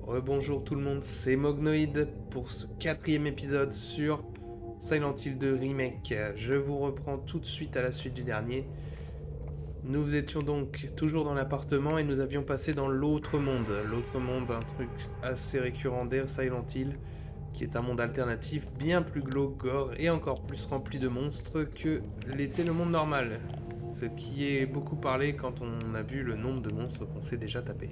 Rebonjour tout le monde, c'est Mognoïd pour ce quatrième épisode sur Silent Hill 2 Remake. Je vous reprends tout de suite à la suite du dernier. Nous étions donc toujours dans l'appartement et nous avions passé dans l'autre monde. L'autre monde, un truc assez récurrent d'Air Silent Hill, qui est un monde alternatif bien plus glauque, gore et encore plus rempli de monstres que l'était le monde normal. Ce qui est beaucoup parlé quand on a vu le nombre de monstres qu'on s'est déjà tapé.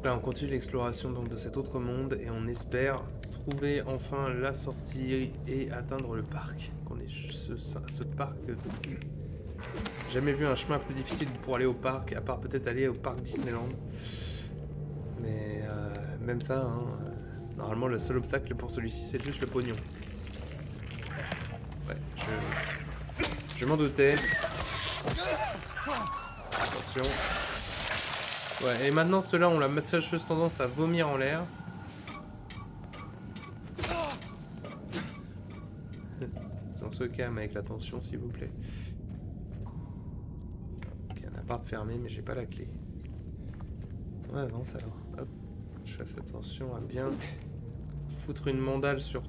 Là, on continue l'exploration donc de cet autre monde et on espère trouver enfin la sortie et atteindre le parc. Qu'on est ce parc. Jamais vu un chemin plus difficile pour aller au parc, à part peut-être aller au parc Disneyland. Mais même ça, hein, normalement le seul obstacle pour celui-ci c'est juste le pognon. Ouais, je m'en doutais. Attention. Ouais, et maintenant ceux-là ont la matineuse tendance à vomir en l'air. On se calme avec la tension s'il vous plaît. Ok, un appart fermé mais j'ai pas la clé. On avance alors. Hop. Je fasse attention à bien foutre une mandale sur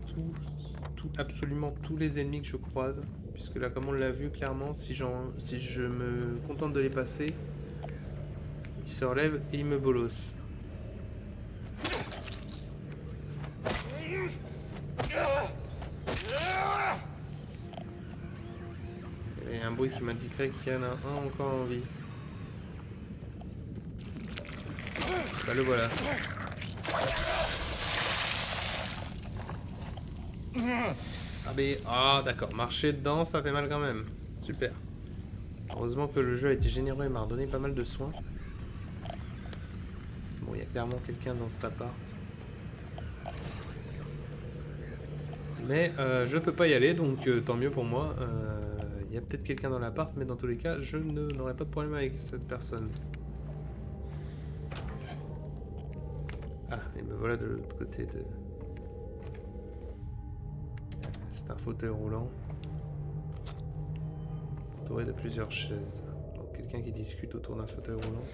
absolument tous les ennemis que je croise. Puisque là comme on l'a vu clairement, si je me contente de les passer, ils se relèvent et ils me bolossent. Il y a un bruit qui m'indiquerait qu'il y en a un encore en vie. Bah le voilà. Ah d'accord, marcher dedans ça fait mal quand même. Super. Heureusement que le jeu a été généreux et m'a redonné pas mal de soins. Bon, il y a clairement quelqu'un dans cet appart. Mais je peux pas y aller, donc tant mieux pour moi. Il y a peut-être quelqu'un dans l'appart, mais dans tous les cas, je n'aurai pas de problème avec cette personne. Ah, et me voilà de l'autre côté de... C'est un fauteuil roulant. Entouré de plusieurs chaises. Donc quelqu'un qui discute autour d'un fauteuil roulant.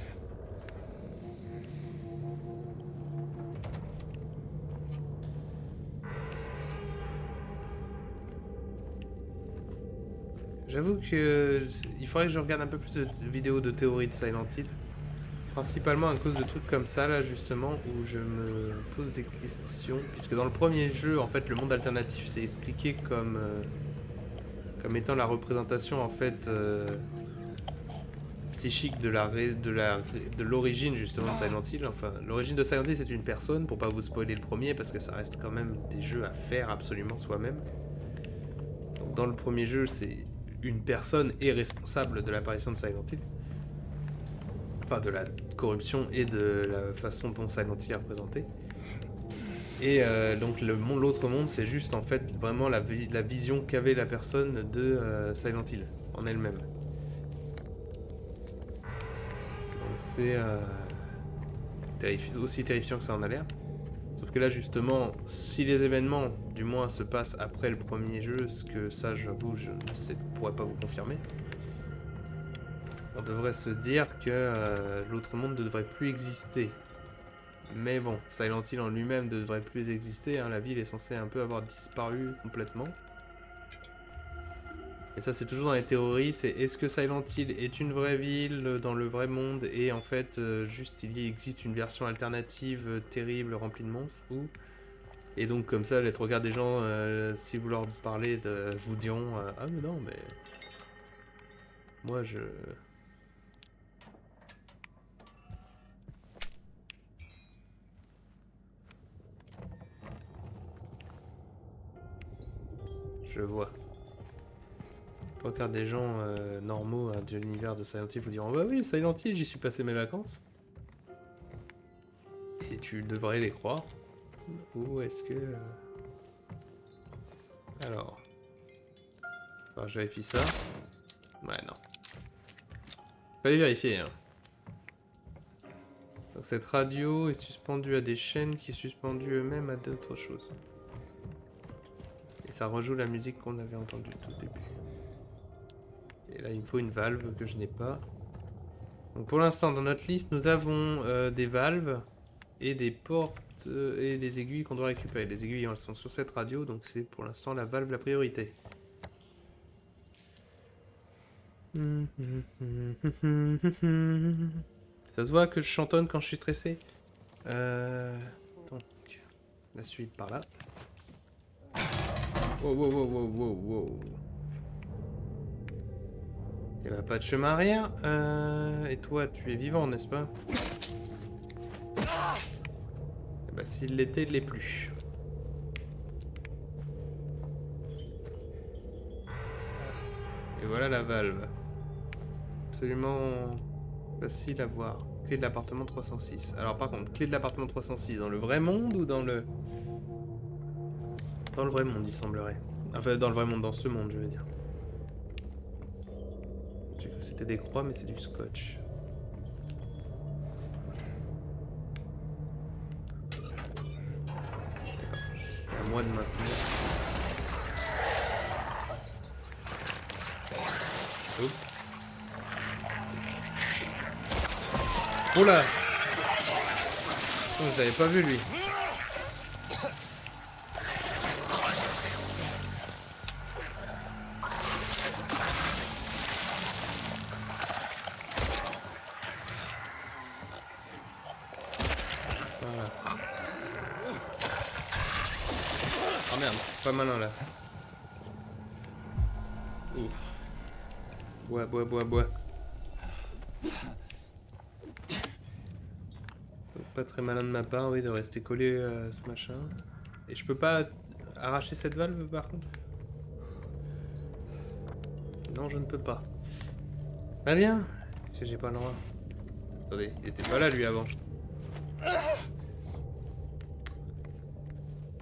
J'avoue que il faudrait que je regarde un peu plus de vidéos de théorie de Silent Hill. Principalement à cause de trucs comme ça là justement où je me pose des questions. Puisque dans le premier jeu en fait le monde alternatif c'est expliqué comme étant la représentation en fait psychique de l'origine justement de Silent Hill. Enfin l'origine de Silent Hill c'est une personne pour pas vous spoiler le premier parce que ça reste quand même des jeux à faire absolument soi-même. Donc dans le premier jeu c'est une personne est responsable de l'apparition de Silent Hill. Enfin de la corruption et de la façon dont Silent Hill est représenté. Et donc l'autre monde c'est juste en fait vraiment la vision qu'avait la personne de Silent Hill en elle-même. Donc c'est aussi terrifiant que ça en a l'air. Sauf que là justement, si les événements du moins se passent après le premier jeu, ce que ça j'avoue je ne pourrais pas vous confirmer, on devrait se dire que l'autre monde ne devrait plus exister. Mais bon, Silent Hill en lui-même ne devrait plus exister, hein. La ville est censée un peu avoir disparu complètement. Et ça c'est toujours dans les théories, c'est est-ce que Silent Hill est une vraie ville dans le vrai monde et en fait juste il y existe une version alternative terrible remplie de monstres ou... Et donc comme ça les trois quarts des gens si vous leur parlez vous diront ah mais non mais... Moi je... Je vois. Trois quarts des gens normaux de l'univers de Silent Hill vous diront bah oui Silent Hill j'y suis passé mes vacances. Et tu devrais les croire. Ou est-ce que... Alors... je vérifie ça. Ouais non. Fallait vérifier hein. Donc cette radio est suspendue à des chaînes qui est suspendue eux-mêmes à d'autres choses. Et ça rejoue la musique qu'on avait entendue tout au début. Et là il me faut une valve que je n'ai pas. Donc pour l'instant dans notre liste nous avons des valves. Et des portes et des aiguilles qu'on doit récupérer. Les aiguilles, elles sont sur cette radio, donc c'est pour l'instant la valve la priorité. Ça se voit que je chantonne quand je suis stressé. Donc, la suite par là. Wow, wow, wow, wow, wow, wow. Il n'y a pas de chemin arrière. Et toi, tu es vivant, n'est-ce pas? Eh ben, s'il l'était, il l'est plus. Et voilà la valve. Absolument facile à voir. Clé de l'appartement 306. Alors par contre, clé de l'appartement 306, dans le vrai monde ou dans le... Dans le vrai monde, il semblerait. Enfin, dans le vrai monde, dans ce monde, je veux dire. J'ai cru que c'était des croix, mais c'est du scotch. C'est à moi de maintenir. Oups. Oula! Oh, je l'avais pas vu lui. Voilà. Oh merde, pas malin là. Ouf. Bois, bois, bois, bois. Pas très malin de ma part, oui, de rester collé à ce machin. Et je peux pas arracher cette valve par contre? Non, je ne peux pas. Bah bien, si j'ai pas le droit. Attendez, il était pas là lui avant.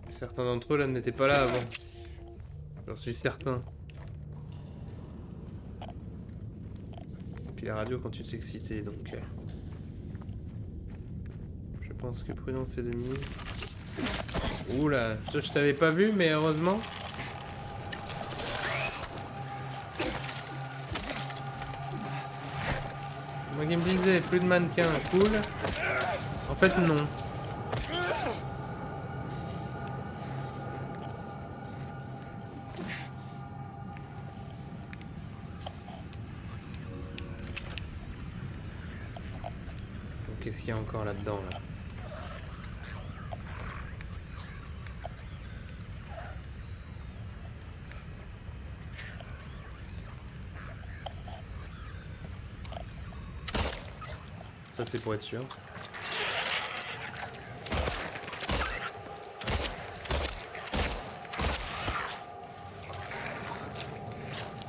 Certains d'entre eux là n'étaient pas là avant. J'en suis certain. Et puis la radio continue de s'exciter donc... Je pense que prudence est de mise. Oula, je t'avais pas vu mais heureusement. Moi qui me disais plus de mannequins, cool. En fait non. Qu'est-ce qu'il y a encore là-dedans là? Ça c'est pour être sûr.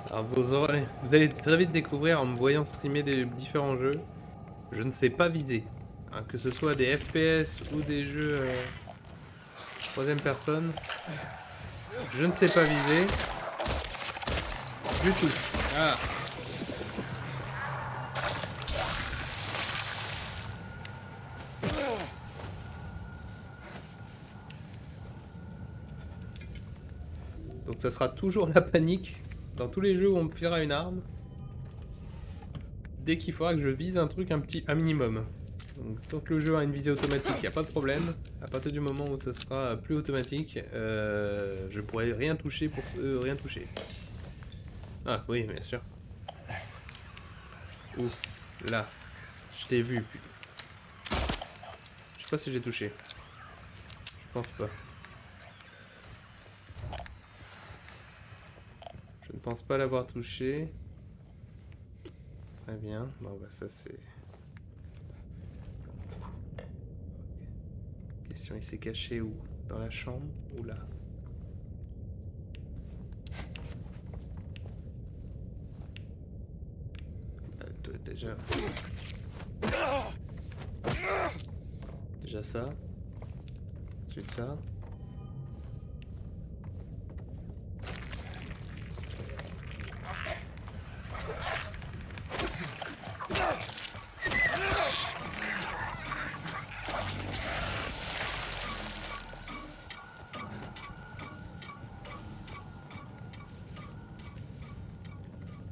Alors vous allez très vite découvrir en me voyant streamer des différents jeux. Je ne sais pas viser. Hein, que ce soit des FPS ou des jeux troisième personne. Je ne sais pas viser. Du tout. Ah. Donc ça sera toujours la panique dans tous les jeux où on me filera une arme. Dès qu'il faudra que je vise un truc un minimum. Donc tant que le jeu a une visée automatique, il n'y a pas de problème. À partir du moment où ça sera plus automatique, je pourrai rien toucher pour rien toucher. Ah oui, bien sûr. Ouh, là, je t'ai vu. Je sais pas si j'ai touché. Je pense pas. Je ne pense pas l'avoir touché. Très bien. Bon bah ça c'est... Question, il s'est caché où? Dans la chambre ou là? Déjà... Déjà ça. Ensuite ça.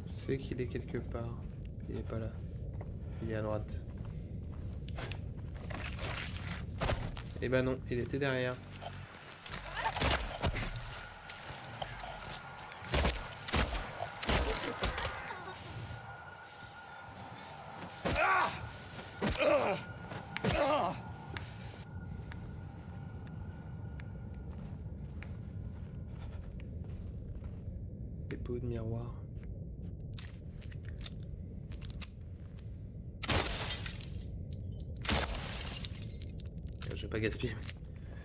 Je sais qu'il est quelque part. Il est pas là. Il est à droite. Eh ben non, il était derrière. Dépôt de miroir. Je vais pas gaspiller.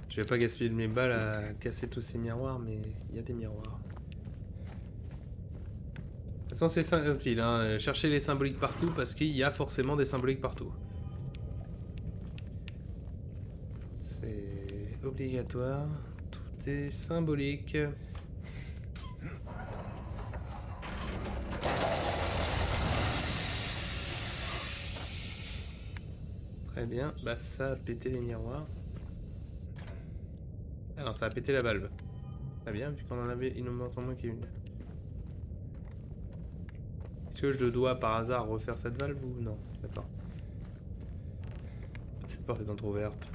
Je vais pas gaspiller mes balles à casser tous ces miroirs, mais il y a des miroirs. De toute façon, c'est inutile, hein. Cherchez les symboliques partout parce qu'il y a forcément des symboliques partout. C'est obligatoire. Tout est symbolique. Très bien. Bah ça a pété les miroirs. Ah non, ça a pété la valve. Très bien, vu qu'on en avait, il nous manque en moins qu'une. Est-ce que je dois par hasard refaire cette valve ou non? D'accord. Cette porte est entrouverte.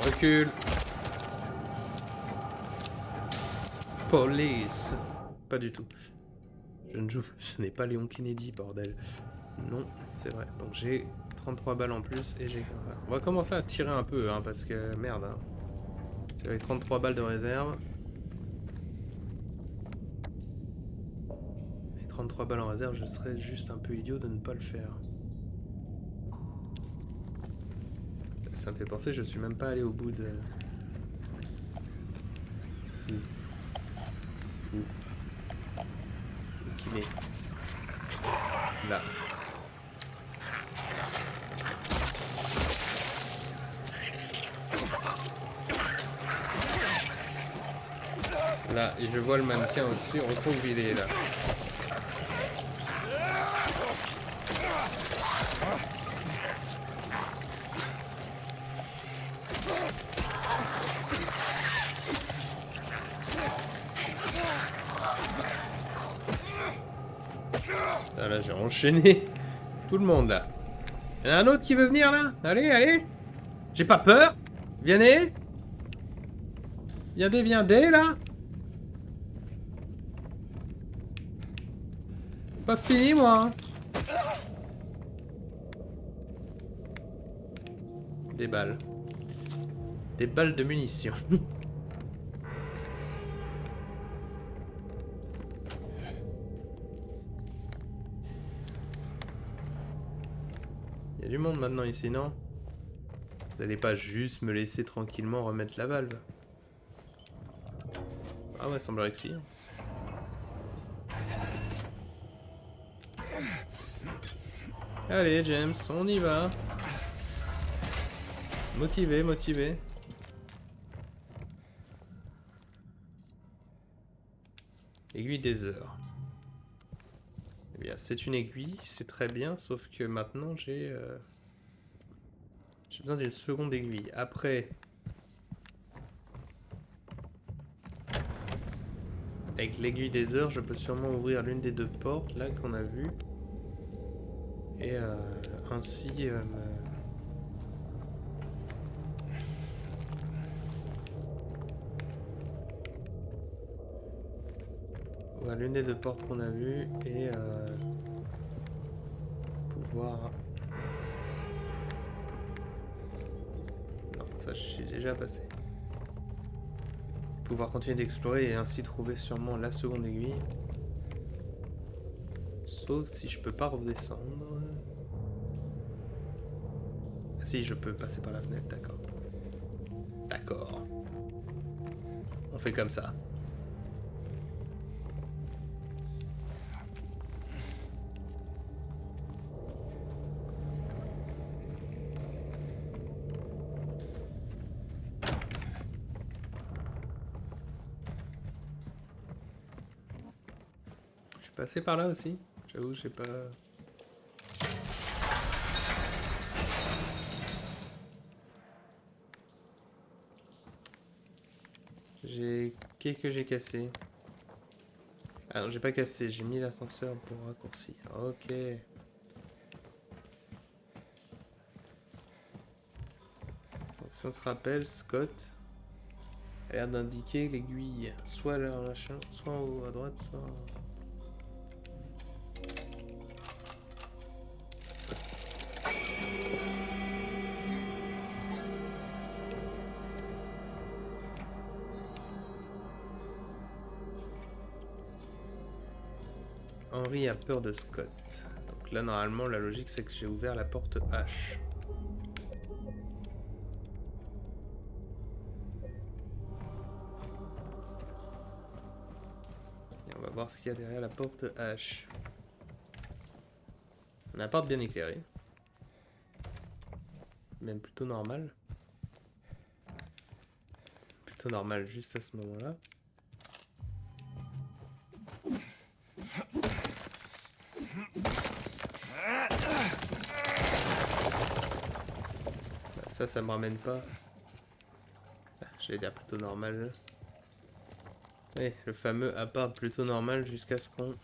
Recule. Police. Pas du tout. Je ne joue. Ce n'est pas Léon Kennedy, bordel. Non, c'est vrai. Donc j'ai 33 balles en plus et j'ai... On va commencer à tirer un peu, hein, parce que... Merde, hein. J'avais 33 balles de réserve. Et 33 balles en réserve, je serais juste un peu idiot de ne pas le faire. Ça me fait penser, je suis même pas allé au bout de... Où qu'il est? Là. Là, et je vois le mannequin aussi, on retrouve où il est là. Ah, là, j'ai enchaîné tout le monde là. Il y en a un autre qui veut venir là? Allez, allez. J'ai pas peur. Viens-y. Viens-y là. Pas fini moi. Des balles. Des balles de munitions. Il y a du monde maintenant ici, non? Vous allez pas juste me laisser tranquillement remettre la valve? Ah ouais, semblerait que si. Allez, James, on y va. Motivé, motivé. Aiguille des heures. Eh bien, c'est une aiguille, c'est très bien, sauf que maintenant j'ai besoin d'une seconde aiguille. Après, avec l'aiguille des heures, je peux sûrement ouvrir l'une des deux portes là qu'on a vues. Et ainsi ouvrir l'une des deux portes qu'on a vues et pouvoir... Non, ça je suis déjà passé. Pouvoir continuer d'explorer et ainsi trouver sûrement la seconde aiguille. Sauf si je peux pas redescendre. Ah si, je peux passer par la fenêtre, d'accord. D'accord. On fait comme ça. Je suis passé par là aussi. J'avoue, j'ai pas... Qu'est-ce que j'ai cassé? Ah non, j'ai pas cassé, j'ai mis l'ascenseur pour raccourcir. Ok. Donc si on se rappelle, Scott a l'air d'indiquer l'aiguille. Soit là, machin, soit en haut à droite, soit en... Henry a peur de Scott. Donc là, normalement, la logique, c'est que j'ai ouvert la porte H. Et on va voir ce qu'il y a derrière la porte H. On a une porte bien éclairée. Même plutôt normal. Plutôt normal juste à ce moment-là. Ça me ramène pas. J'allais dire plutôt normal. Oui, le fameux appart plutôt normal jusqu'à ce qu'on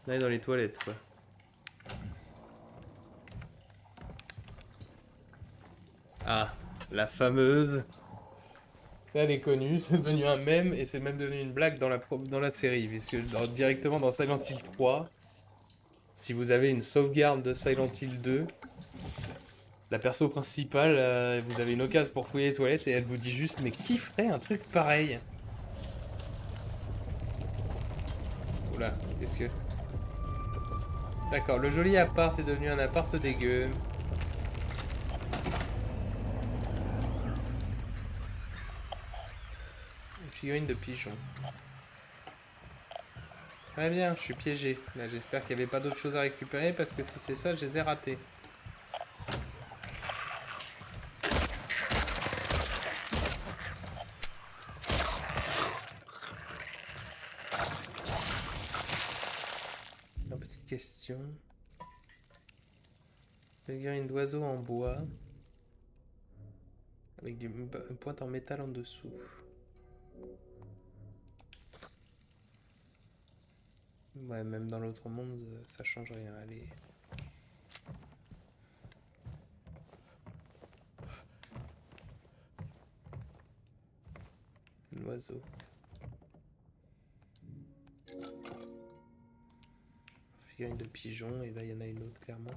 aille dans les toilettes, quoi. Ah, la fameuse. Ça, elle est connue, c'est devenu un mème et c'est même devenu une blague dans la série. Puisque directement dans Silent Hill 3, si vous avez une sauvegarde de Silent Hill 2, la perso principale, vous avez une occasion pour fouiller les toilettes et elle vous dit juste mais qui ferait un truc pareil? Oula, qu'est-ce que... D'accord, le joli appart est devenu un appart dégueu. Une figurine de pigeon. Très bien, je suis piégé. Là, j'espère qu'il n'y avait pas d'autre chose à récupérer parce que si c'est ça, je les ai ratés. Une petite question. Figurine d'oiseau en bois. Avec une pointe en métal en dessous. Ouais, même dans l'autre monde, ça change rien. Allez. Un oiseau. Figurine de pigeon, et là il y en a une autre clairement.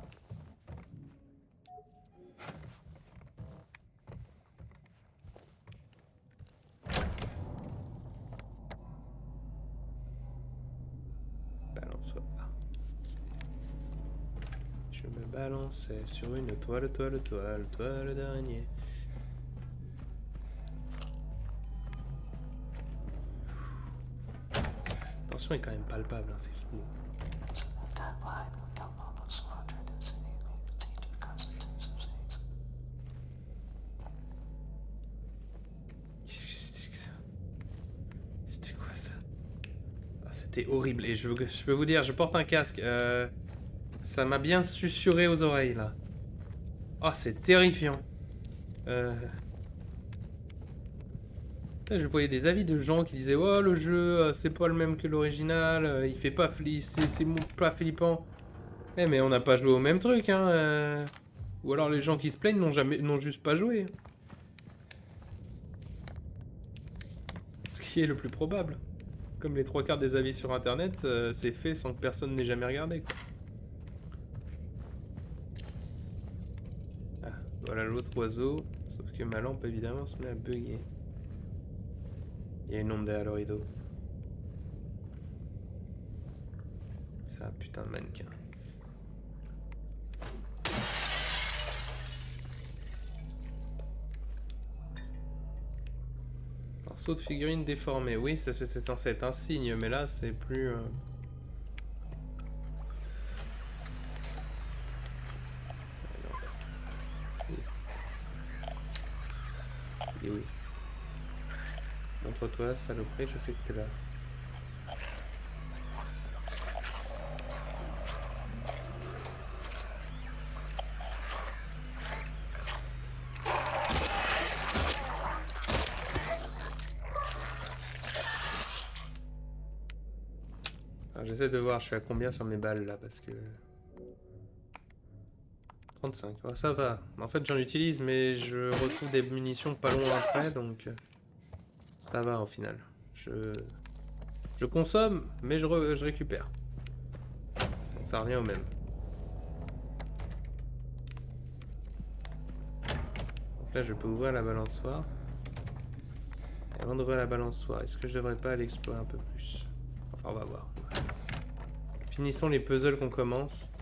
Je me balançais sur une toile d'araignée. Tension est quand même palpable, hein, c'est fou. Qu'est-ce que c'était que ça? C'était quoi ça? Ah, c'était horrible. Et je peux vous dire, je porte un casque. Ça m'a bien susurré aux oreilles là. Oh, c'est terrifiant. Je voyais des avis de gens qui disaient oh le jeu c'est pas le même que l'original, il fait pas c'est pas flippant. Eh mais on n'a pas joué au même truc hein. Ou alors les gens qui se plaignent n'ont juste pas joué. Ce qui est le plus probable. Comme les 3/4 des avis sur internet, c'est fait sans que personne n'ait jamais regardé quoi. Ah, voilà l'autre oiseau, sauf que ma lampe évidemment se met à bugger. Il y a une ombre derrière le rideau. C'est un putain de mannequin. Morceau de figurine déformée. Oui, ça c'est censé être un signe, mais là c'est plus... Et oui. Montre-toi, saloperie, je sais que t'es là. J'essaie de voir, je suis à combien sur mes balles là, parce que... 35, ouais, ça va. En fait, j'en utilise, mais je retrouve des munitions pas loin après, donc... ça va au final. Je consomme, mais je récupère. Donc ça revient au même. Donc là, je peux ouvrir la balançoire. Et avant d'ouvrir la balançoire, est-ce que je devrais pas aller explorer un peu plus? Enfin, on va voir. Finissons les puzzles qu'on commence.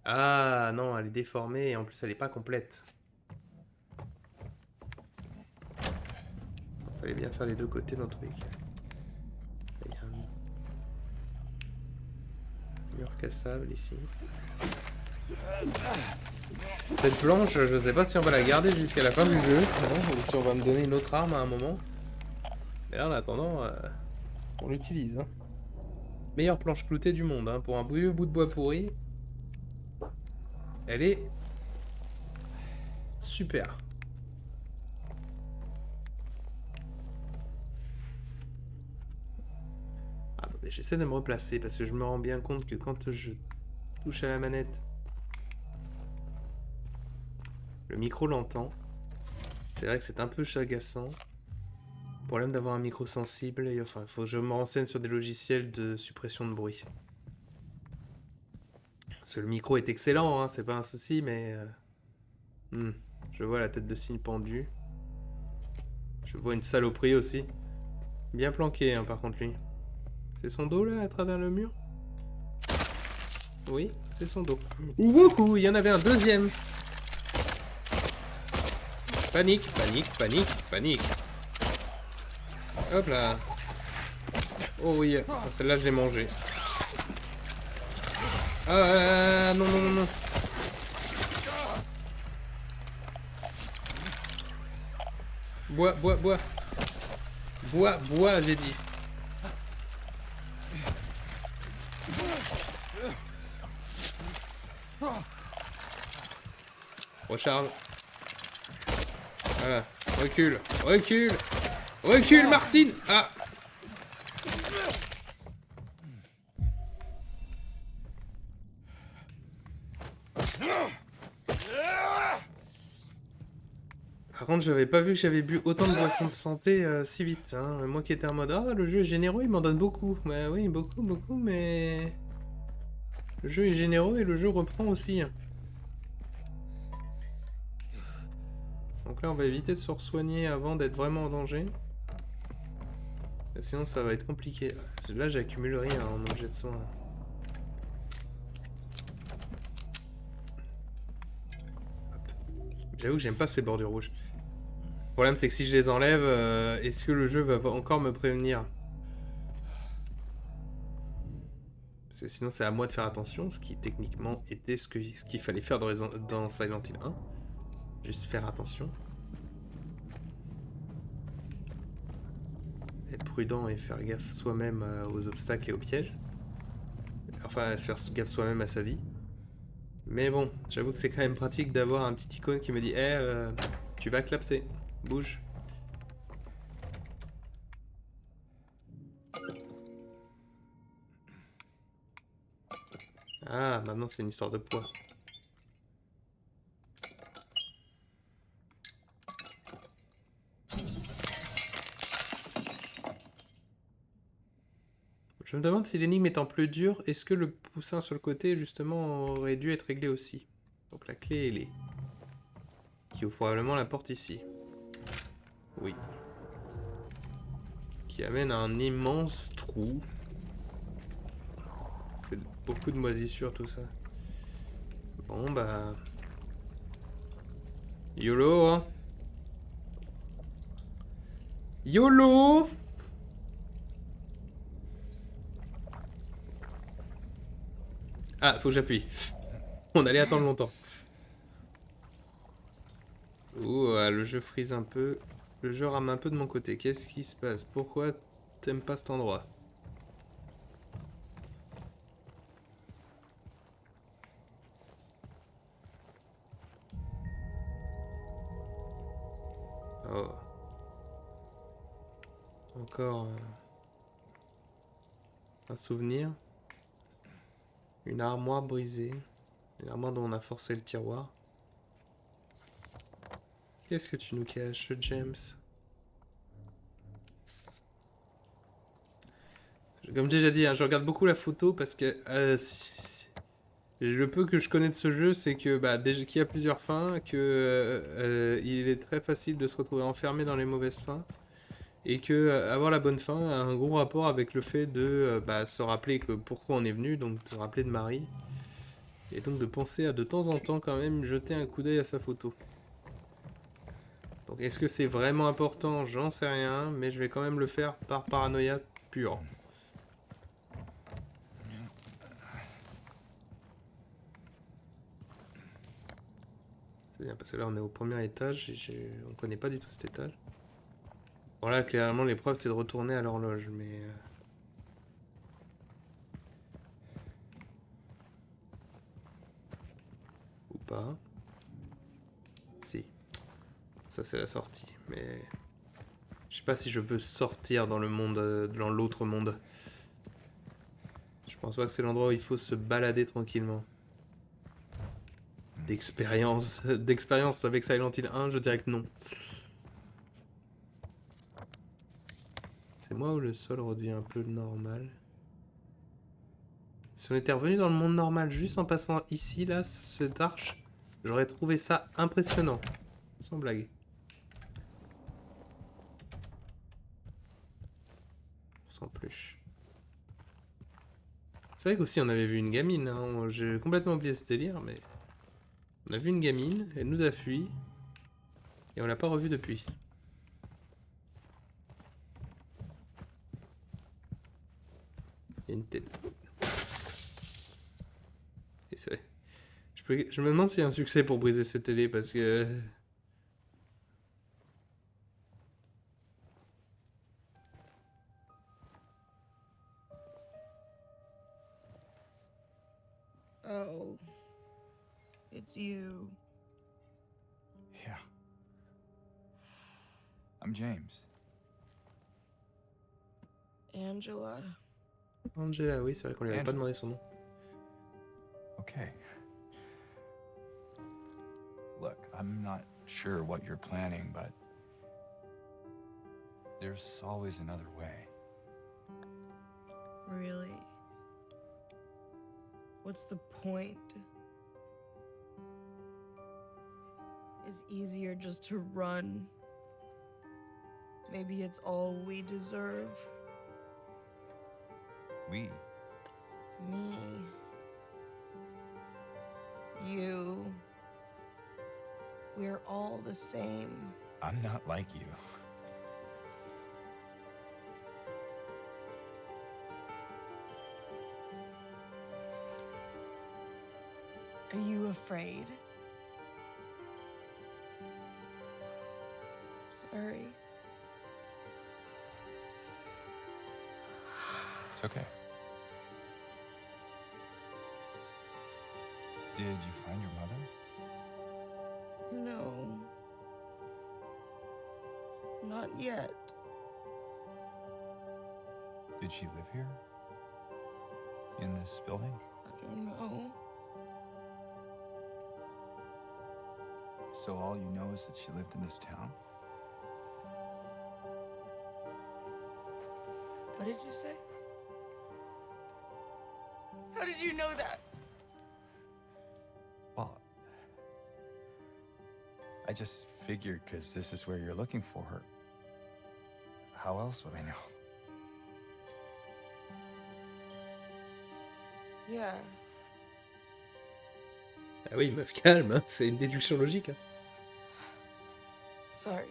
Ah non, elle est déformée et en plus elle est pas complète. Il fallait bien faire les deux côtés dans tous les cas. Il y a un mur cassable ici. Cette planche, je sais pas si on va la garder jusqu'à la fin du jeu, ou si on va me donner une autre arme à un moment. Mais là en attendant, on l'utilise. Hein. Meilleure planche cloutée du monde, hein, pour un vieux bout de bois pourri. Elle est super. Attendez, j'essaie de me replacer parce que je me rends bien compte que quand je touche à la manette, le micro l'entend. C'est vrai que c'est un peu agaçant. Problème d'avoir un micro sensible. Et enfin, il faut que je me renseigne sur des logiciels de suppression de bruit. Parce que le micro est excellent, hein, c'est pas un souci, mais... je vois la tête de cygne pendue. Je vois une saloperie aussi. Bien planqué, hein, par contre, lui. C'est son dos, là, à travers le mur? Oui, c'est son dos. Wouhou, il y en avait un deuxième. Panique, panique, panique, panique. Hop là. Oh oui, celle-là, je l'ai mangée. Ah, non, non, non, non. Bois, bois, bois. Bois, bois, j'ai dit. Recharge. Voilà. Recule. Recule. Recule, Martine. Ah. Par contre, j'avais pas vu que j'avais bu autant de boissons de santé si vite. Hein. Moi qui étais en mode, ah, le jeu est généreux, il m'en donne beaucoup. Bah oui, beaucoup, beaucoup, mais... le jeu est généreux et le jeu reprend aussi. Donc là, on va éviter de se re-soigner avant d'être vraiment en danger. Sinon, ça va être compliqué. Là, j'accumule rien en objet de soin. J'avoue que j'aime pas ces bordures rouges. Le problème, c'est que si je les enlève, est-ce que le jeu va encore me prévenir? Parce que sinon, c'est à moi de faire attention, ce qui techniquement était ce qu'il fallait faire dans Silent Hill 1. Juste faire attention. Être prudent et faire gaffe soi-même aux obstacles et aux pièges. Enfin, se faire gaffe soi-même à sa vie. Mais bon, j'avoue que c'est quand même pratique d'avoir un petit icône qui me dit tu vas clapser, bouge. Ah, maintenant c'est une histoire de poids. Je me demande si l'énigme étant plus dure, est-ce que le poussin sur le côté, justement, aurait dû être réglé aussi. Donc la clé, elle est... qui ouvre probablement la porte ici. Oui. Qui amène à un immense trou. C'est beaucoup de moisissures, tout ça. Bon, bah... YOLO, hein. YOLO! Ah, faut que j'appuie. On allait attendre longtemps. Ouh, le jeu freeze un peu. Le jeu rame un peu de mon côté. Qu'est-ce qui se passe? Pourquoi t'aimes pas cet endroit? Oh. Encore... Un souvenir. Une armoire brisée. Une armoire dont on a forcé le tiroir. Qu'est-ce que tu nous caches, James? Comme j'ai déjà dit, hein, je regarde beaucoup la photo parce que le peu que je connais de ce jeu, c'est que déjà qu'il y a plusieurs fins, que il est très facile de se retrouver enfermé dans les mauvaises fins, et que avoir la bonne fin a un gros rapport avec le fait de se rappeler que pourquoi on est venu, donc de se rappeler de Marie, et donc de penser à de temps en temps quand même jeter un coup d'œil à sa photo. Donc est-ce que c'est vraiment important? J'en sais rien, mais je vais quand même le faire par paranoïa pure. C'est bien parce que là on est au premier étage et on connaît pas du tout cet étage. Bon là clairement l'épreuve c'est de retourner à l'horloge mais... Ou pas. Si. Ça c'est la sortie mais... Je sais pas si je veux sortir dans le monde, dans l'autre monde. Je pense pas que c'est l'endroit où il faut se balader tranquillement. D'expérience avec Silent Hill 1, je dirais que non. C'est moi où le sol redevient un peu normal. Si on était revenu dans le monde normal juste en passant ici, là, cette arche, j'aurais trouvé ça impressionnant. Sans blague. Sans plus. C'est vrai qu'aussi on avait vu une gamine, hein. J'ai complètement oublié ce délire, mais... On a vu une gamine, elle nous a fui, et on l'a pas revue depuis. Il y a une tête. Et c'est... Je me demande s'il y a un succès pour briser cette télé, parce que... Oh, it's you. Yeah. I'm James. Angela. Angela, oui, c'est vrai qu'on lui avait pas demandé son nom. Okay. Look, I'm not sure what you're planning, but there's always another way. Really? What's the point? It's easier just to run. Maybe it's all we deserve. We? Me. You. We're all the same. I'm not like you. Are you afraid? Sorry. It's okay. Did you find your mother? No. Not yet. Did she live here? In this building? I don't know. So all you know is that she lived in this town? What did you say? How did you know that? Well, I just figured because this is where you're looking for her. How else would I know? Yeah. Ah oui, meuf, calme, hein. C'est une déduction logique. Hein. Sorry.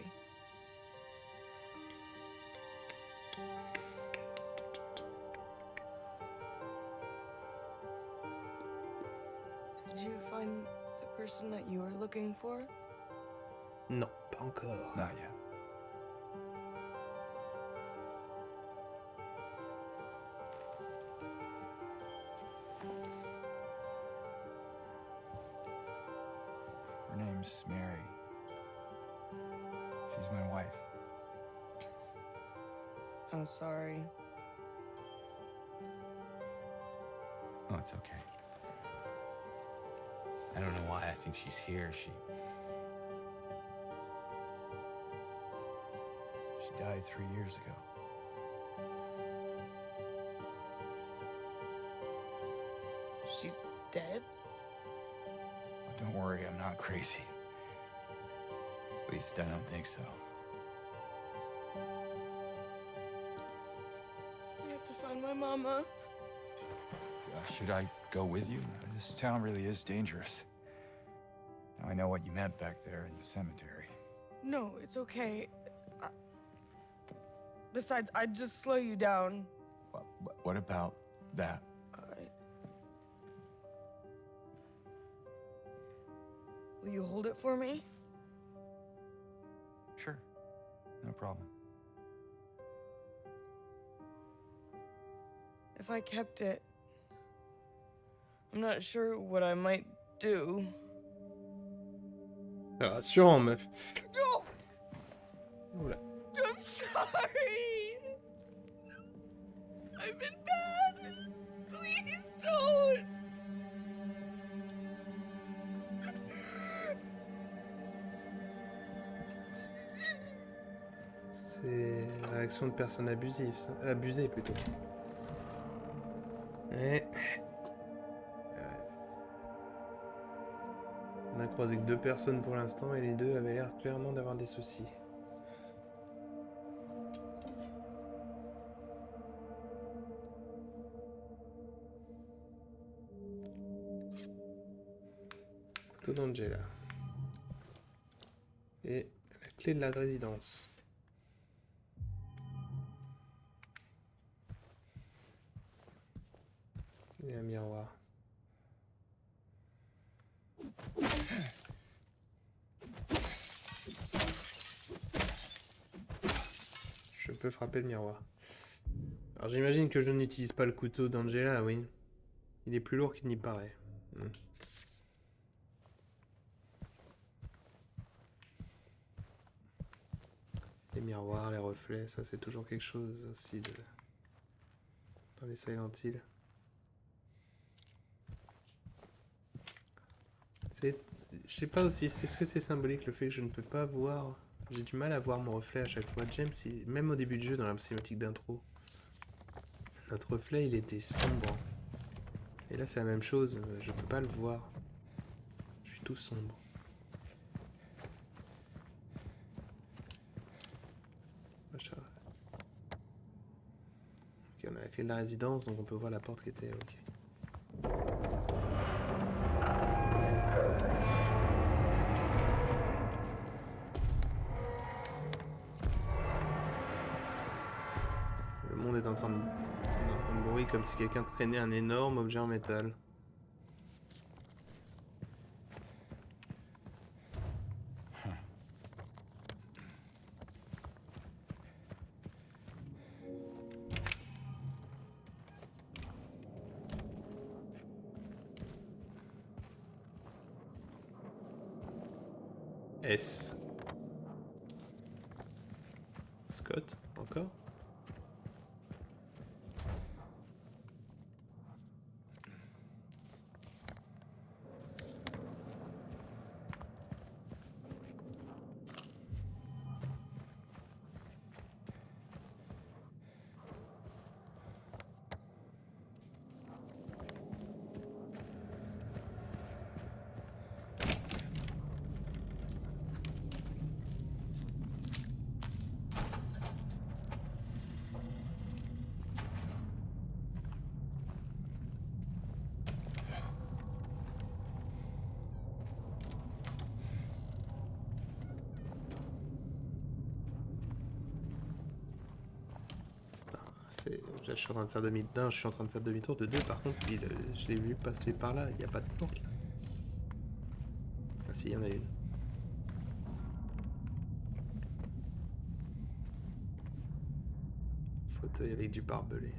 Did you find the person that you were looking for? Non, pas encore. Not yet. Her name's Mary. She's my wife. I'm sorry. Oh, it's okay. I don't know why I think she's here. She died 3 years ago. She's dead? Oh, don't worry, I'm not crazy. At least I don't think so. We have to find my mama. Should I go with you? This town really is dangerous. Now I know what you meant back there in the cemetery. No, it's okay. Besides, I'd just slow you down. What about that? Will you hold it for me? Sure. No problem. If I kept it, I'm not sure what I might do. C'est rassurant, meuf. No! Oula. I'm sorry! I've been bad! Please don't! C'est la réaction de personnes abusives, ça. Abusées plutôt. Ouais. On a croisé que 2 personnes pour l'instant et les 2 avaient l'air clairement d'avoir des soucis. Couteau d'Angela. Et la clé de la résidence. Et un miroir. Je peux frapper le miroir. Alors j'imagine que je n'utilise pas le couteau d'Angela, oui. Il est plus lourd qu'il n'y paraît. Les miroirs, les reflets, ça c'est toujours quelque chose aussi de... dans les Silent Hill. Je sais pas aussi, est-ce que c'est symbolique le fait que je ne peux pas voir... J'ai du mal à voir mon reflet à chaque fois. James, même au début du jeu, dans la cinématique d'intro, notre reflet il était sombre. Et là c'est la même chose, je peux pas le voir. Je suis tout sombre. Ok, on a la clé de la résidence, donc on peut voir la porte qui était... Ok. Le monde est en train de bruire comme si quelqu'un traînait un énorme objet en métal. S. Scott, encore? Là, je suis en train de faire demi-tour. Je suis en train de faire demi-tour de 2. Par contre, je l'ai vu passer par là. Il n'y a pas de porte là. Ah si, il y en a une. Fauteuil avec du barbelé.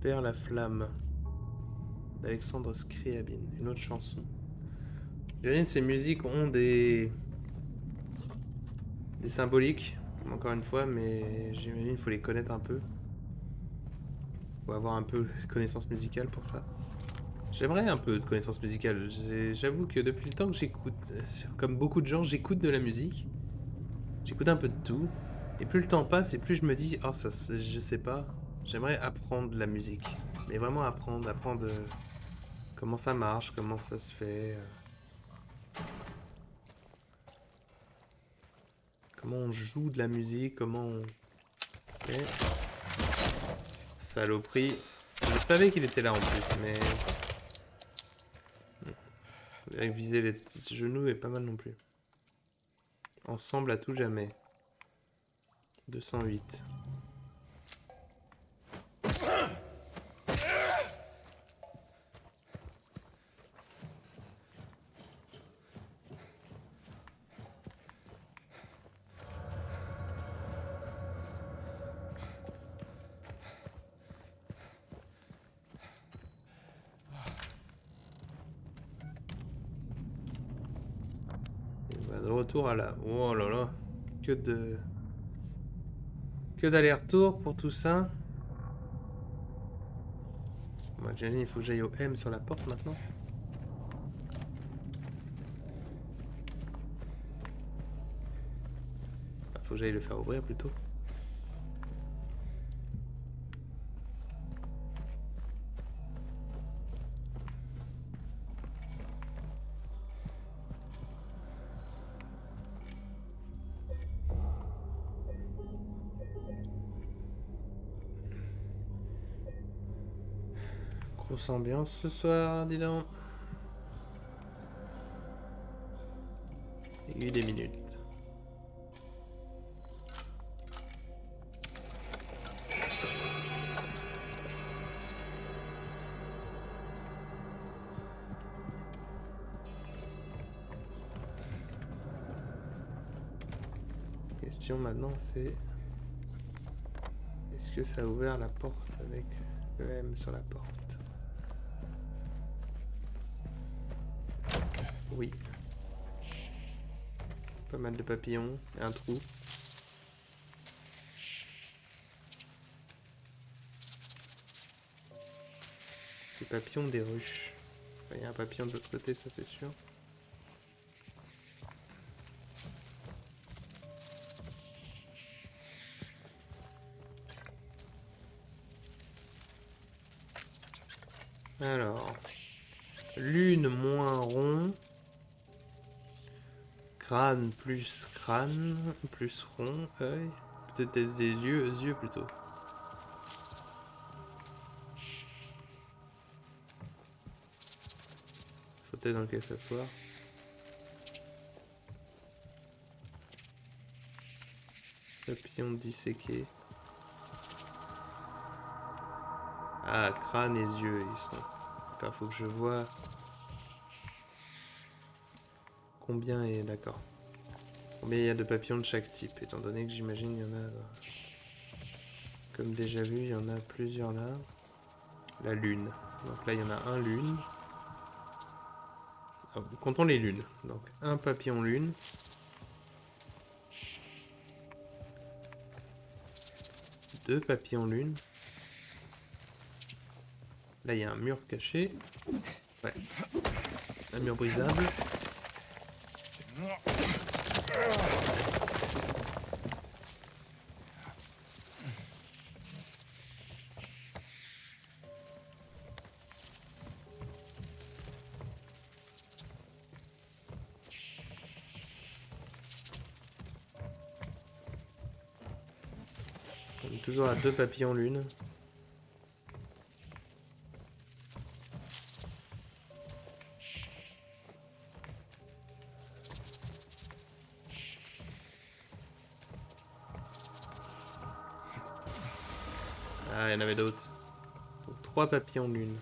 Vers la flamme d'Alexandre Scriabine. Une autre chanson. J'imagine ces musiques ont des symboliques, encore une fois, mais j'imagine qu'il faut les connaître un peu. Faut avoir un peu de connaissance musicale pour ça. J'aimerais un peu de connaissance musicale. J'avoue que depuis le temps que j'écoute, comme beaucoup de gens, j'écoute de la musique. J'écoute un peu de tout. Et plus le temps passe, et plus je me dis, oh, ça, je sais pas. J'aimerais apprendre la musique. Mais vraiment apprendre comment ça marche, comment ça se fait. Comment on joue de la musique, comment on... Ok. Saloperie. Je savais qu'il était là en plus, mais... Viser les petits genoux est pas mal non plus. Ensemble à tout jamais. 208. Et voilà, de retour à la... Oh là là. Que d'aller-retour pour tout ça. Moi, Jenny, il faut que j'aille au M sur la porte maintenant. Enfin, faut que j'aille le faire ouvrir plutôt. Grosse ambiance ce soir, dis donc. Il y a eu des minutes. La question maintenant c'est... Est-ce que ça a ouvert la porte avec le M sur la porte? Oui. Pas mal de papillons et un trou. Des papillons des ruches. Il y a un papillon de l'autre côté, ça c'est sûr. Alors, lune moins rond, crâne plus rond, œil, peut-être des yeux plutôt. Fauteuil dans lequel s'asseoir. Papillon disséqué. Ah, crâne et yeux, ils sont... D'accord, faut que je vois... Combien est... D'accord. Combien il y a de papillons de chaque type, étant donné que j'imagine il y en a... Comme déjà vu, il y en a plusieurs là. La lune. Donc là, il y en a un lune. Ah, comptons les lunes. Donc, un papillon lune. Deux papillons lune. Là, il y a un mur caché. Ouais. Un mur brisable. On est toujours à deux papillons lune. Ah, il y en avait d'autres. Donc 3 papillons lune.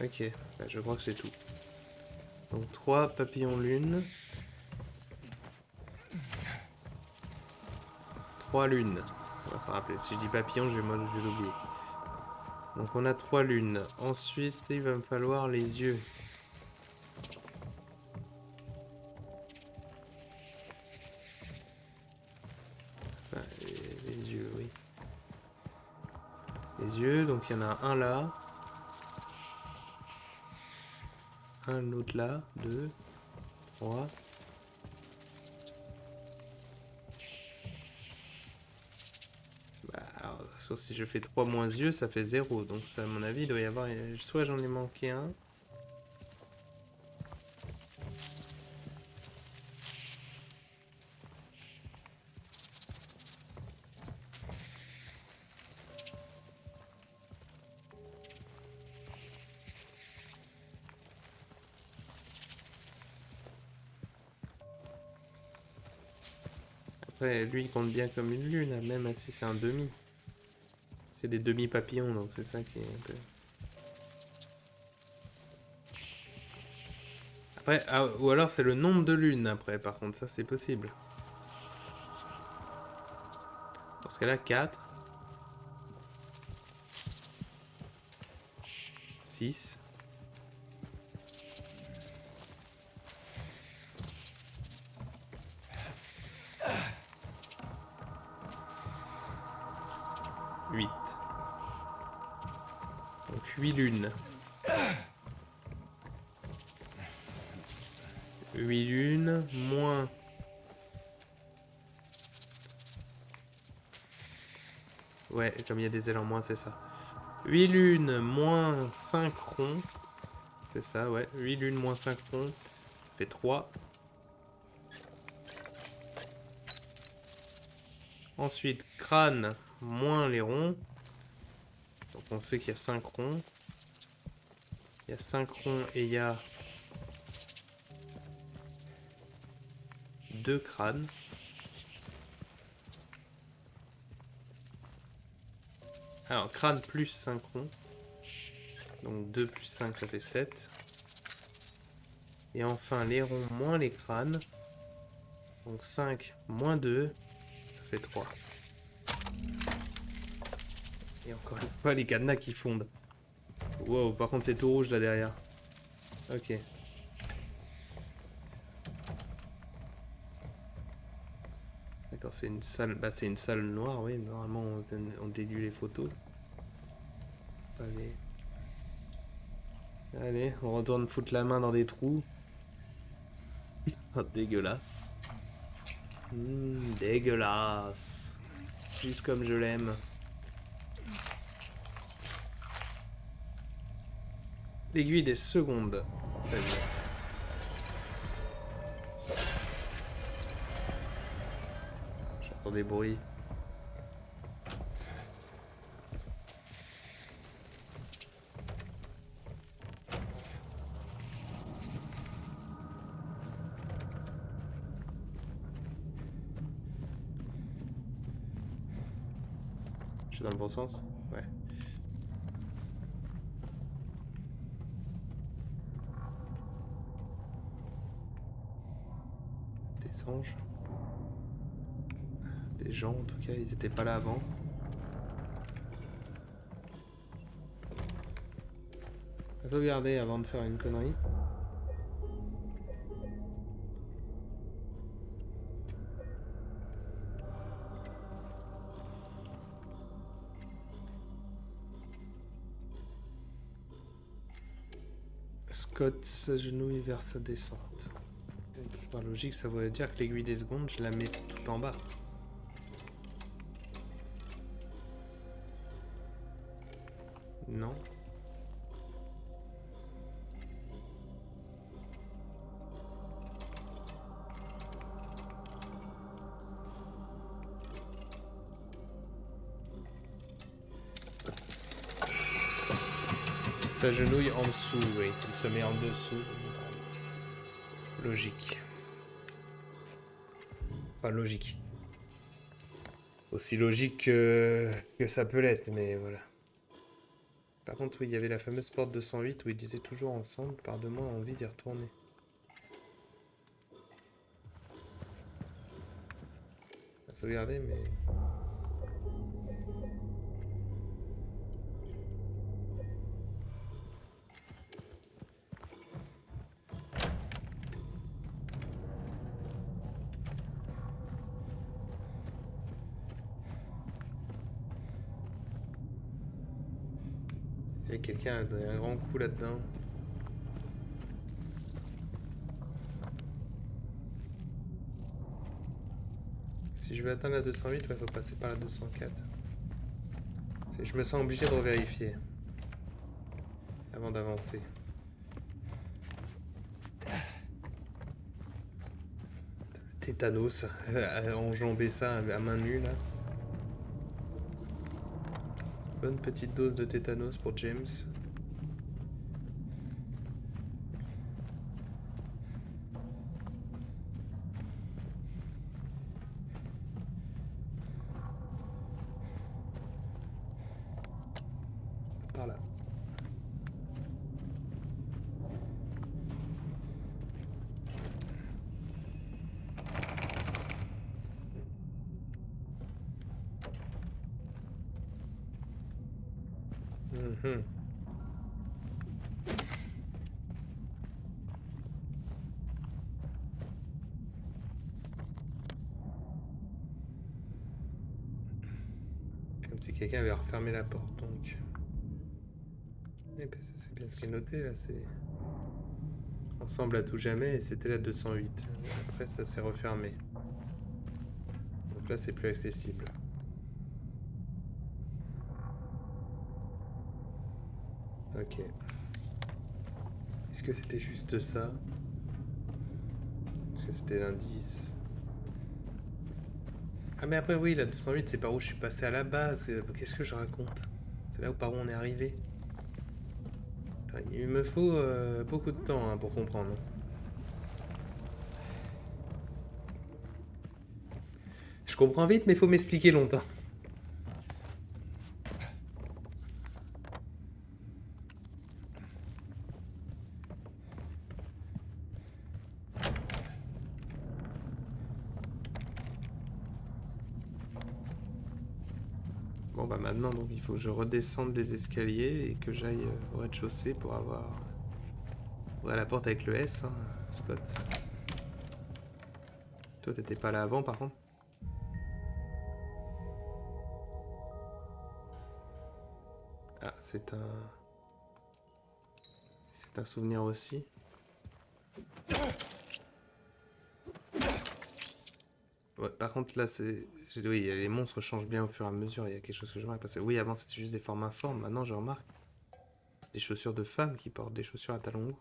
Ok, bah, je crois que c'est tout. Donc 3 papillons lune. 3 lunes. On va s'en rappeler. Si je dis papillon, je vais l'oublier. Donc on a 3 lunes. Ensuite, il va me falloir les yeux. Enfin, les yeux, oui. les yeux. Donc il y en a un là. Un autre là. 2, 3. Bah, alors, sauf si je fais 3 moins yeux, ça fait 0. Donc ça, à mon avis, il doit y avoir... Soit j'en ai manqué un. Après, lui, il compte bien comme une lune, hein, même si c'est un demi. C'est des demi-papillons, donc c'est ça qui est un peu... Après, ah, ou alors c'est le nombre de lunes, après, par contre, ça c'est possible. Dans ce cas-là, 4. 6. 8. Donc 8 lunes. 8 lunes, moins... Ouais, comme il y a des ailes en moins, c'est ça. 8 lunes, moins 5 ronds. C'est ça, ouais. 8 lunes, moins 5 ronds. Ça fait 3. Ensuite, crâne, moins les ronds. Donc on sait qu'il y a 5 ronds. Il y a 5 ronds et il y a 2 crânes. Alors, crâne plus 5 ronds. Donc 2 plus 5, ça fait 7. Et enfin, les ronds moins les crânes. Donc 5 moins 2, ça fait 3. Et encore une fois, les cadenas qui fondent. Wow, par contre, c'est tout rouge là derrière. Ok. D'accord, c'est une salle. Bah, c'est une salle noire, oui. Normalement, on déduit les photos. Allez. Allez, on retourne foutre la main dans des trous. Oh, dégueulasse. Dégueulasse. Juste comme je l'aime. L'aiguille des secondes. Très bien. J'entends des bruits. Je suis dans le bon sens? Ouais. Des anges. Des gens en tout cas, ils étaient pas là avant. On va sauvegarder avant de faire une connerie. Scott s'agenouille vers sa descente. C'est par logique, ça voudrait dire que l'aiguille des secondes, je la mets tout en bas. Non. S'agenouille en dessous, oui. Il se met en dessous. Logique. Enfin, logique. Aussi logique que ça peut l'être, mais voilà. Par contre, oui, il y avait la fameuse porte 208 où ils disaient toujours ensemble, par de moi envie d'y retourner. On va sauvegarder, mais... Et quelqu'un a donné un grand coup là-dedans. Si je veux atteindre la 208, il faut passer par la 204. Je me sens obligé de revérifier avant d'avancer. Tétanos, enjamber ça à main nue là. Bonne petite dose de tétanos pour James. Par là. Mhm. Comme si quelqu'un avait refermé la porte, donc. Eh ben, c'est bien ce qui est noté là, c'est ensemble à tout jamais et c'était la 208. Après ça s'est refermé. Donc là c'est plus accessible. Ok. Est-ce que c'était juste ça? Est-ce que c'était l'indice? Ah mais après oui, la 208 c'est par où je suis passé à la base. Qu'est-ce que je raconte? C'est là où par où on est arrivé. Enfin, il me faut beaucoup de temps hein, pour comprendre. Je comprends vite mais il faut m'expliquer longtemps. Bon bah maintenant donc il faut que je redescende les escaliers et que j'aille au rez-de-chaussée pour ouvrir la porte avec le S, hein, Scott. Toi t'étais pas là avant par contre. Ah c'est un souvenir aussi. Ouais, par contre là c'est... Oui, les monstres changent bien au fur et à mesure, il y a quelque chose que je remarque. Parce que oui, avant c'était juste des formes informes, maintenant je remarque. C'est des chaussures de femmes qui portent des chaussures à talons hauts.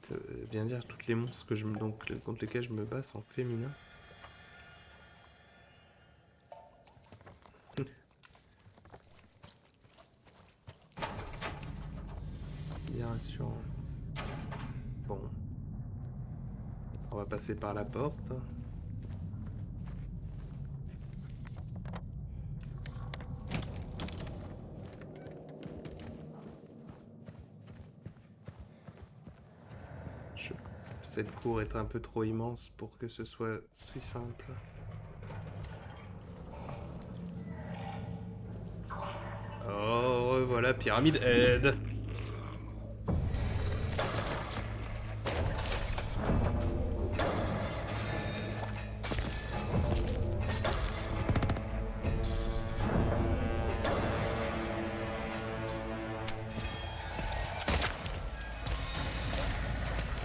Ça veut bien dire toutes les monstres que contre lesquels je me bats sont féminins. Bien rassurant. Bon. On va passer par la porte. Cette cour est un peu trop immense pour que ce soit si simple. Oh, voilà, Pyramide Head.